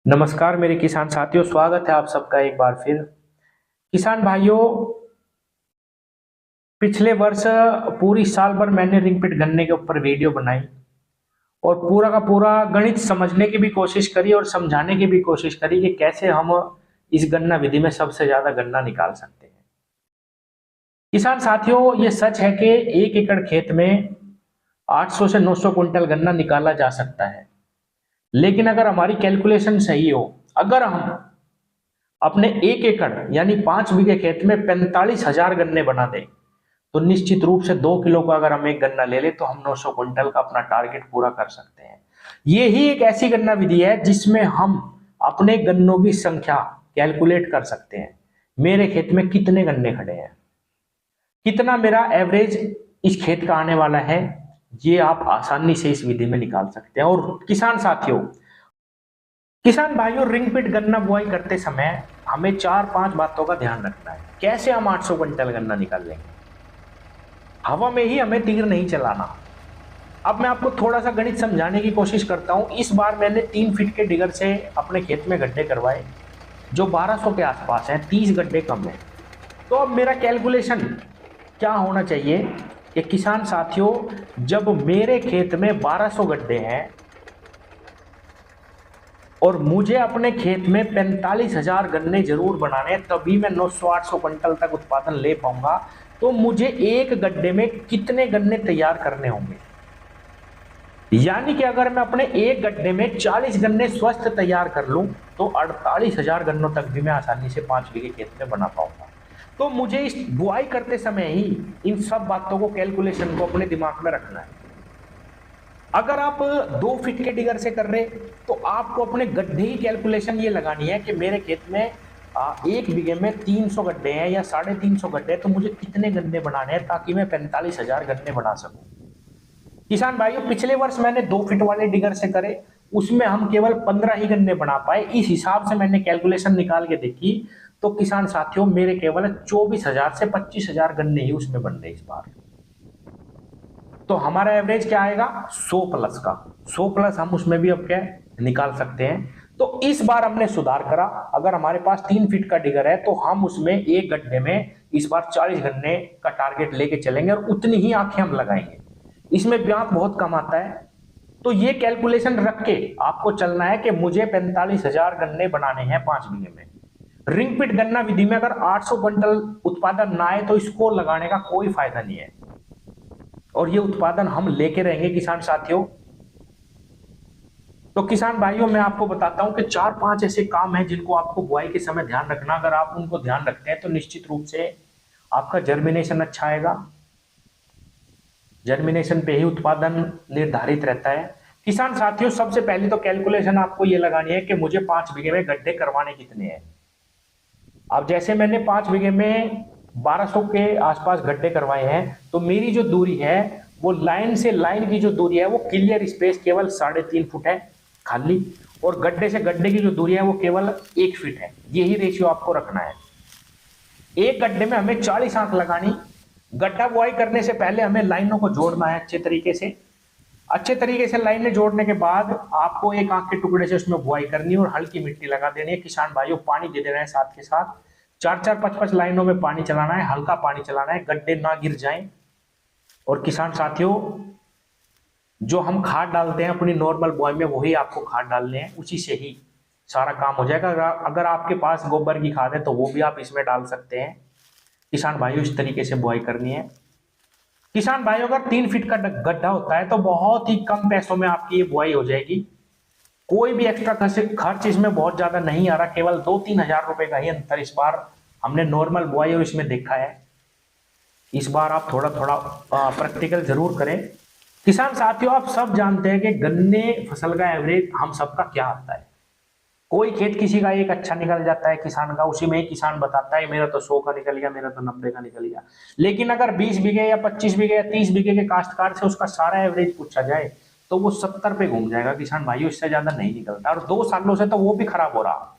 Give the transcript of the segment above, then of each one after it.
नमस्कार मेरे किसान साथियों, स्वागत है आप सबका एक बार फिर। किसान भाइयों, पिछले वर्ष पूरी साल भर मैंने रिंगपिट गन्ने के ऊपर वीडियो बनाई और पूरा का पूरा गणित समझने की भी कोशिश करी और समझाने की भी कोशिश करी कि कैसे हम इस गन्ना विधि में सबसे ज्यादा गन्ना निकाल सकते हैं। किसान साथियों, ये सच है कि 1 एकड़ खेत में 800 से 900 कुंटल गन्ना निकाला जा सकता है, लेकिन अगर हमारी कैलकुलेशन सही हो, अगर हम अपने 1 एकड़ यानी 5 बीघे खेत में 45,000 गन्ने बना दें, तो निश्चित रूप से 2 किलो का अगर हम एक गन्ना ले लें तो हम 900 कुंटल का अपना टारगेट पूरा कर सकते हैं। ये ही एक ऐसी गन्ना विधि है जिसमें हम अपने गन्नों की संख्या कैलकुलेट कर सकते हैं। मेरे खेत में कितने गन्ने खड़े हैं, कितना मेरा एवरेज इस खेत का आने वाला है, ये आप आसानी से इस विधि में निकाल सकते हैं। और किसान भाइयों, रिंग पिट गन्ना बुआई करते समय हमें 4-5 बातों का ध्यान रखना है। कैसे हम 800 क्विंटल गन्ना निकाल लेंगे? हवा में ही हमें तीर नहीं चलाना। अब मैं आपको थोड़ा सा गणित समझाने की कोशिश करता हूं। इस बार मैंने 3 फीट के डिगर से अपने खेत में गड्ढे करवाए जो 1200 के आसपास हैं, 30 गड्ढे कम है। तो अब मेरा कैलकुलेशन क्या होना चाहिए कि किसान साथियों, जब मेरे खेत में 1200 गड्ढे हैं और मुझे अपने खेत में 45,000 गन्ने जरूर बनाने हैं, तभी मैं 900-800 क्विंटल तक उत्पादन ले पाऊंगा। तो मुझे एक गड्ढे में कितने गन्ने तैयार करने होंगे? यानी कि अगर मैं अपने एक गड्ढे में 40 गन्ने स्वस्थ तैयार कर लूं तो 48,000 गन्नों तक भी मैं आसानी से 5 बीघे खेत में बना पाऊंगा। तो मुझे इस बुआई करते समय ही इन सब बातों को, कैलकुलेशन को अपने दिमाग में रखना है। अगर आप 2 फीट के डिगर से कर रहे तो आपको अपने गड्ढे की कैलकुलेशन ये लगानी है कि मेरे खेत में 1 बीघे में 300 गड्ढे हैं या 350 गड्ढे हैं, तो मुझे कितने गन्ने बनाने हैं ताकि मैं 45,000 गन्ने बना सकूं। किसान भाइयों, पिछले वर्ष मैंने 2 फीट वाले डिगर से करे, उसमें हम केवल 15 ही गन्ने बना पाए। इस हिसाब से मैंने कैलकुलेशन निकाल के देखी तो किसान साथियों, मेरे केवल 24,000 से 25,000 गन्ने ही उसमें बन रहे इस बार। तो हमारा एवरेज क्या आएगा? 100 प्लस का। 100 प्लस हम उसमें भी अब क्या निकाल सकते हैं। तो इस बार हमने सुधार करा। अगर हमारे पास 3 फीट का डिगर है तो हम उसमें एक गड्ढे में इस बार 40 गन्ने का टारगेट लेके चलेंगे और उतनी ही आंखें हम लगाएंगे। इसमें ब्याज बहुत कम आता है। तो ये कैलकुलेशन रख के आपको चलना है कि मुझे 45,000 गन्ने बनाने हैं 5 बीघे में। रिंग पिट गन्ना विधि में अगर 800 क्विंटल उत्पादन ना आए तो इसको लगाने का कोई फायदा नहीं है, और ये उत्पादन हम लेके रहेंगे किसान साथियों। तो किसान भाइयों, मैं आपको बताता हूं कि 4-5 ऐसे काम हैं जिनको आपको बुआई के समय ध्यान रखना। अगर आप उनको ध्यान रखते हैं तो निश्चित रूप से आपका जर्मिनेशन अच्छा आएगा। जर्मिनेशन पे ही उत्पादन निर्धारित रहता है। किसान साथियों, सबसे पहले तो कैलकुलेशन आपको ये लगानी है कि मुझे 5 बीघे में गड्ढे करवाने कितने हैं। अब जैसे मैंने 5 बीघे में 1200 के आसपास गड्ढे करवाए हैं, तो मेरी जो दूरी है वो लाइन से लाइन की जो दूरी है वो क्लियर स्पेस केवल 3.5 फुट है खाली, और गड्ढे से गड्ढे की जो दूरी है वो केवल 1 फीट है। यही रेशियो आपको रखना है। एक गड्ढे में हमें 40 आंख लगानी। गड्ढा बुआई करने से पहले हमें लाइनों को जोड़ना है अच्छे तरीके से। अच्छे तरीके से लाइनें जोड़ने के बाद आपको एक आंख के टुकड़े से उसमें बुआई करनी है और हल्की मिट्टी लगा देनी है। किसान भाइयों, पानी दे देना है साथ के साथ। 4-4, 5-5 लाइनों में पानी चलाना है, हल्का पानी चलाना है, गड्ढे ना गिर जाएं। और किसान साथियों, जो हम खाद डालते हैं अपनी नॉर्मल बुआई में वही आपको खाद डालने हैं, उसी से ही सारा काम हो जाएगा। अगर आपके पास गोबर की खाद है तो वो भी आप इसमें डाल सकते हैं। किसान भाइयों, इस तरीके से बुआई करनी है। किसान भाइयों, अगर 3 फीट का गड्ढा होता है तो बहुत ही कम पैसों में आपकी ये बुआई हो जाएगी। कोई भी एक्स्ट्रा खर्च इसमें बहुत ज्यादा नहीं आ रहा, केवल 2-3 हजार रुपए का ही अंतर इस बार हमने नॉर्मल बुआई और इसमें देखा है। इस बार आप थोड़ा थोड़ा प्रैक्टिकल जरूर करें। किसान साथियों, आप सब जानते हैं कि गन्ने फसल का एवरेज हम सबका क्या आता है। कोई खेत किसी का एक अच्छा निकल जाता है किसान का, उसी में ही किसान बताता है मेरा तो 100 का निकल गया, मेरा तो 90 का निकल गया। लेकिन अगर 20 बीघे या 25 बीघे या 30 बीघे के काश्तकार से उसका सारा एवरेज पूछा जाए तो वो 70 पे घूम जाएगा किसान भाइयों, इससे ज्यादा नहीं निकलता। और 2 सालों से तो वो भी खराब हो रहा।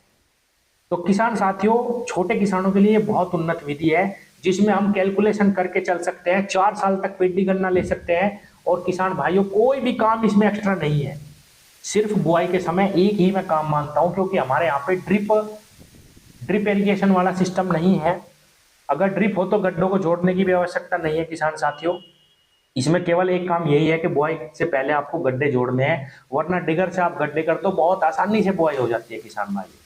तो किसान साथियों, छोटे किसानों के लिए बहुत उन्नत विधि है जिसमें हम कैलकुलेशन करके चल सकते हैं। 4 साल तक पेडी गन्ना ले सकते हैं। और किसान भाइयों, कोई भी काम इसमें एक्स्ट्रा नहीं है। सिर्फ बुआई के समय एक ही मैं काम मानता हूं, क्योंकि हमारे यहाँ पे ड्रिप इरिगेशन वाला सिस्टम नहीं है। अगर ड्रिप हो तो गड्ढों को जोड़ने की भी आवश्यकता नहीं है किसान साथियों। इसमें केवल एक काम यही है कि बुआई से पहले आपको गड्ढे जोड़ने हैं, वरना डिगर से आप गड्ढे कर तो बहुत आसानी से बुआई हो जाती है किसान भाई।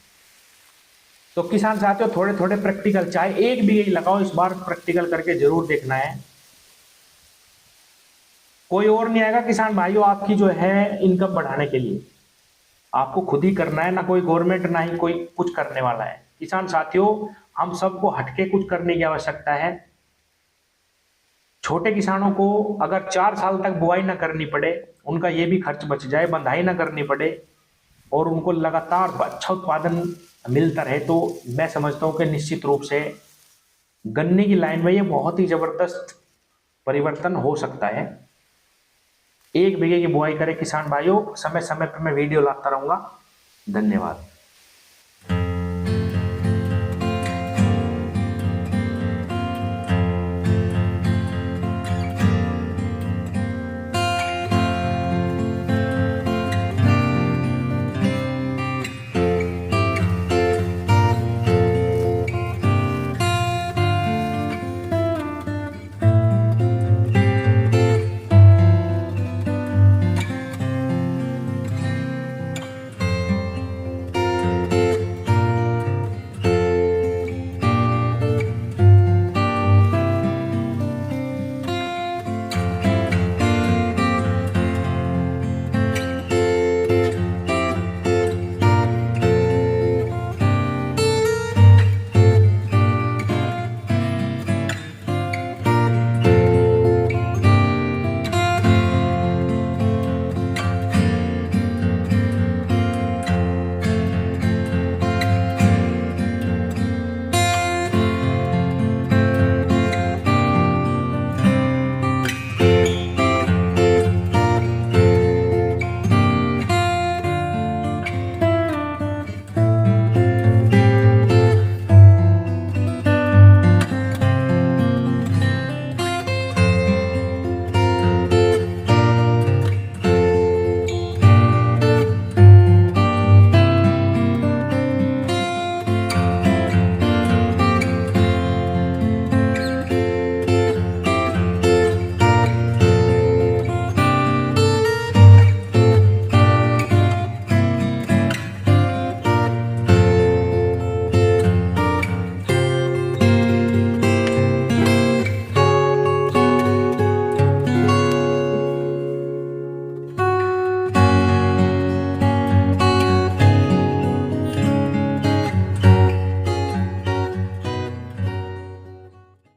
तो किसान साथियों थोड़े थोड़े प्रैक्टिकल, चाहे 1 बीघे ही लगाओ, इस बार प्रैक्टिकल करके जरूर देखना है। कोई और नहीं आएगा किसान भाइयों आपकी जो है इनकम बढ़ाने के लिए, आपको खुद ही करना है। ना कोई गवर्नमेंट ना ही कोई कुछ करने वाला है। किसान साथियों हम सबको हटके कुछ करने की आवश्यकता है। छोटे किसानों को अगर 4 साल तक बुआई ना करनी पड़े, उनका ये भी खर्च बच जाए, बंधाई ना करनी पड़े, और उनको लगातार अच्छा उत्पादन मिलता रहे, तो मैं समझता हूँ कि निश्चित रूप से गन्ने की लाइन में ये बहुत ही जबरदस्त परिवर्तन हो सकता है। 1 बीघे की बुआई करें किसान भाइयों, समय समय पर मैं वीडियो लाता रहूंगा। धन्यवाद।